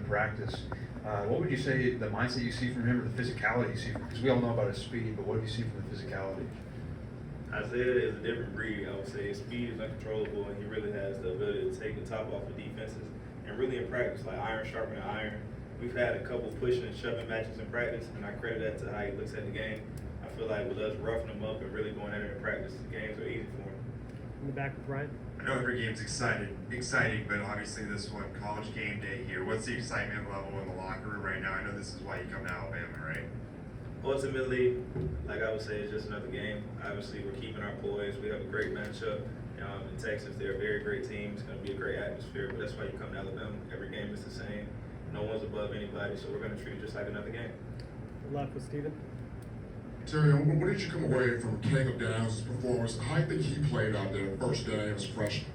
practice. What would you say the mindset you see from him, or the physicality you see from him? Because we all know about his speed, but what do you see from the physicality? Isaiah is a different breed, I would say. His speed is uncontrollable, and he really has the ability to take the top off of defenses. And really in practice, like iron sharpening iron. We've had a couple pushing and shoving matches in practice, and I credit that to how he looks at the game. I feel like with us roughing him up and really going at it in practice, the games are easy for him. In the back with Ryan. I know every game's exciting, but obviously this one, college game day here. What's the excitement level in the locker room right now? I know this is why you come to Alabama, right? Ultimately, like I would say, it's just another game. Obviously, we're keeping our poise. We have a great matchup in Texas. They're a very great team. It's going to be a great atmosphere, but that's why you come to Alabama. Every game is the same. No one's above anybody, so we're going to treat it just like another game. Left with Steven. Terrion, what did you come away from Caleb Downs' performance? How do you think he played out there first day as a freshman?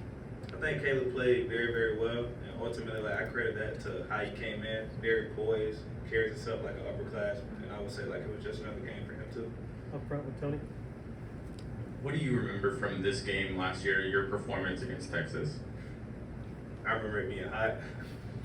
I think Caleb played very, very well, and ultimately, I credit that to how he came in, very poised, carries himself like an upperclassman, and I would say like it was just another game for him too. Up front with Tony. What do you remember from this game last year, your performance against Texas? I remember it being hot,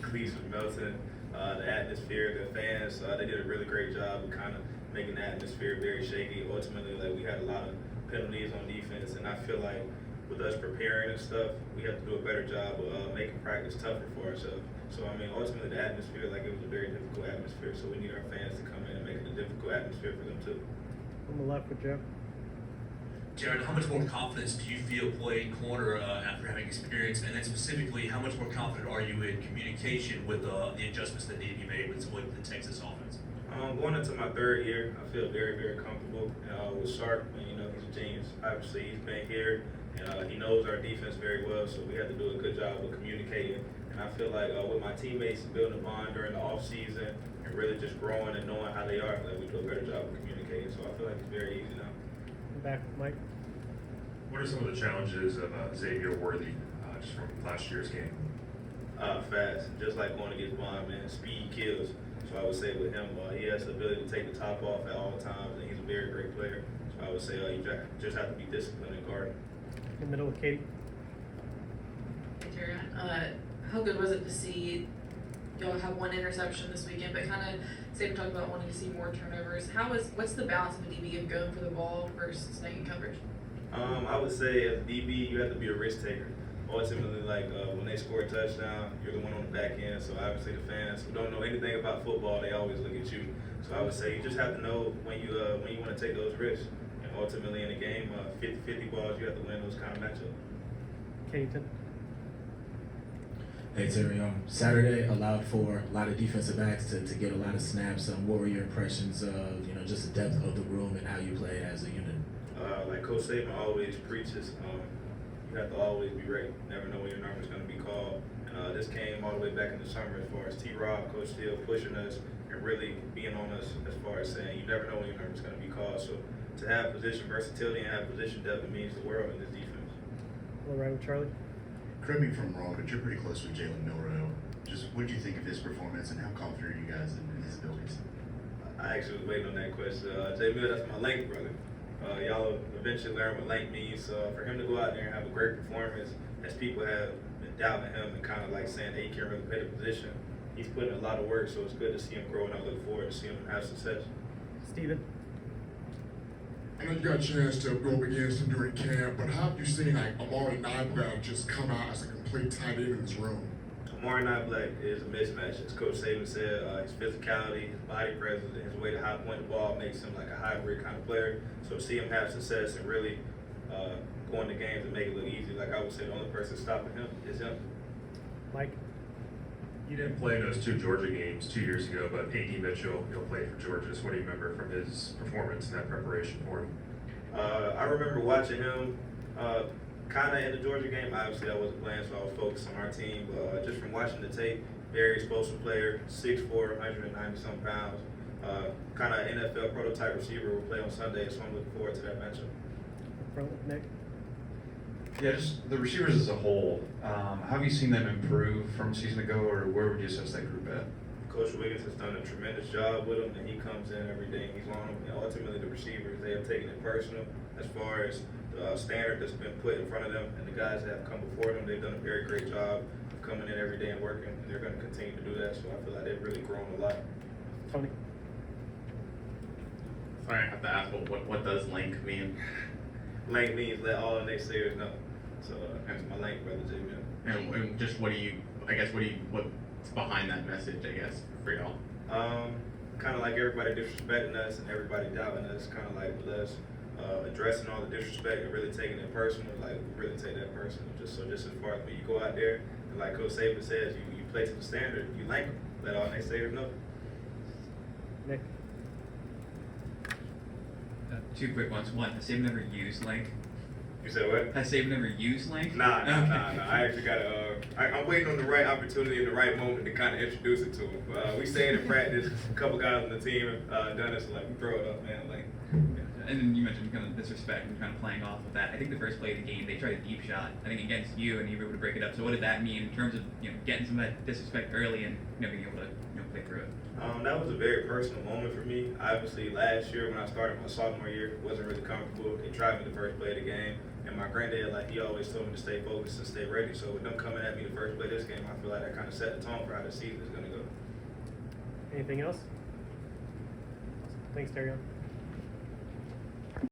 cleats was melting, the atmosphere, the fans, they did a really great job of kind of making the atmosphere very shaky. Ultimately, like we had a lot of penalties on defense, and I feel like with us preparing and stuff, we have to do a better job of making practice tougher for ourselves. So I mean, ultimately the atmosphere, like it was a very difficult atmosphere, so we need our fans to come in and make it a difficult atmosphere for them too. On the left with Jeff. Jared, how much more confidence do you feel playing corner after having experience? And then specifically, how much more confident are you in communication with the adjustments that need to be made with the Texas offense? Going into my third year, I feel very, very comfortable with Sharp. And, you know, he's a genius. Obviously, he's been here, and he knows our defense very well, so we have to do a good job of communicating. And I feel like with my teammates building a bond during the off season and really just growing and knowing how they are, like we do a better job of communicating. So I feel like it's very easy now. Back with Mike. What are some of the challenges of Xavier Worthy just from last year's game? Fast, just like going against Bond, man. Speed kills. So I would say with him, he has the ability to take the top off at all times, and he's a very great player. So I would say you just have to be disciplined and guarding. In the middle with Katie. Hey, Terrion. How good was it to see y'all have one interception this weekend, but kind of Saban talked about wanting to see more turnovers. What's the balance of a DB of going for the ball versus staying in coverage? I would say as a DB, you have to be a risk taker. Ultimately, like when they score a touchdown, you're the one on the back end. So obviously the fans who don't know anything about football, they always look at you. So I would say you just have to know when you want to take those risks. And ultimately in the game, 50-50 balls, you have to win those kind of matchups. Kennington. Hey Terrion, Saturday allowed for a lot of defensive backs to get a lot of snaps. What were your impressions of just the depth of the room and how you played as a unit? Like Coach Saban always preaches, you have to always be ready. Never know when your number is going to be called. And this came all the way back in the summer as far as T-Rob, Coach Steele pushing us and really being on us as far as saying you never know when your number is going to be called. So to have position versatility and have position depth, it means the world in this defense. All right with Charlie. Correct me if I'm wrong, but you're pretty close with Jalen Milrow. Just what do you think of his performance and how confident are you guys in his abilities? I actually was waiting on that question. Jay Mill, that's my LANK brother. Y'all will eventually learn what LANK means. So for him to go out there and have a great performance, as people have been doubting him and kind of like saying that he can't really play the position, he's putting a lot of work. So it's good to see him grow, and I look forward to seeing him have success. Steven. I know you got a chance to go up against him during camp, but how have you seen like Amari Niblack just come out as a complete tight end in this room? Amari Niblack is a mismatch. As Coach Saban said, his physicality, his body presence, and his way to high point the ball makes him like a hybrid kind of player. So to see him have success and really go into games and make it look easy, like I would say the only person stopping him is him. Mike. You didn't play those two Georgia games 2 years ago, but A.D. Mitchell, played for Georgia. So what do you remember from his performance and that preparation for him? I remember watching him kind of in the Georgia game. Obviously, I wasn't playing, so I was focused on our team. But just from watching the tape, very explosive player, 6'4", 190-some pounds. Kind of NFL prototype receiver will play on Sunday, so I'm looking forward to that matchup. Up front with Nick. Yeah, just the receivers as a whole. How have you seen them improve from a season ago, or where would you assess that group at? Coach Wiggins has done a tremendous job with them, and he comes in every day and he's on them. And ultimately, the receivers, they have taken it personal as far as the standard that's been put in front of them, and the guys that have come before them, they've done a very great job of coming in every day and working, and they're going to continue to do that. So I feel like they've really grown a lot. Tony. Sorry, I have to ask, what does LANK mean? LANK means let all Naysayers know. So that's my LANK brother, J-Man. And just what's behind that message, I guess, for y'all? Kind of like everybody disrespecting us and everybody doubting us, kind of like with us addressing all the disrespect and really taking it personal, like we really take that personal. Just as far as when you go out there, and like Coach Saban says, you play to the standard, you LANK them, let all Naysayers know. Nick. Two quick ones. One, has Saban ever used LANK? You said what? Has Saban ever used LANK? Nah. I actually got I'm waiting on the right opportunity and the right moment to kind of introduce it to him. We say it in practice. A couple guys on the team have done it, so like we throw it up, man. Like. And then you mentioned kind of disrespect and kind of playing off of that. I think the first play of the game, they tried a deep shot, I think against you, and you were able to break it up. So what did that mean in terms of getting some of that disrespect early and being able to play through it? That was a very personal moment for me. Obviously, last year when I started my sophomore year, wasn't really comfortable. They tried me the first play of the game, and my granddad, like he always told me to stay focused and stay ready. So with them coming at me the first play of this game, I feel like that kind of set the tone for how the season is going to go. Anything else? Thanks, Terrion.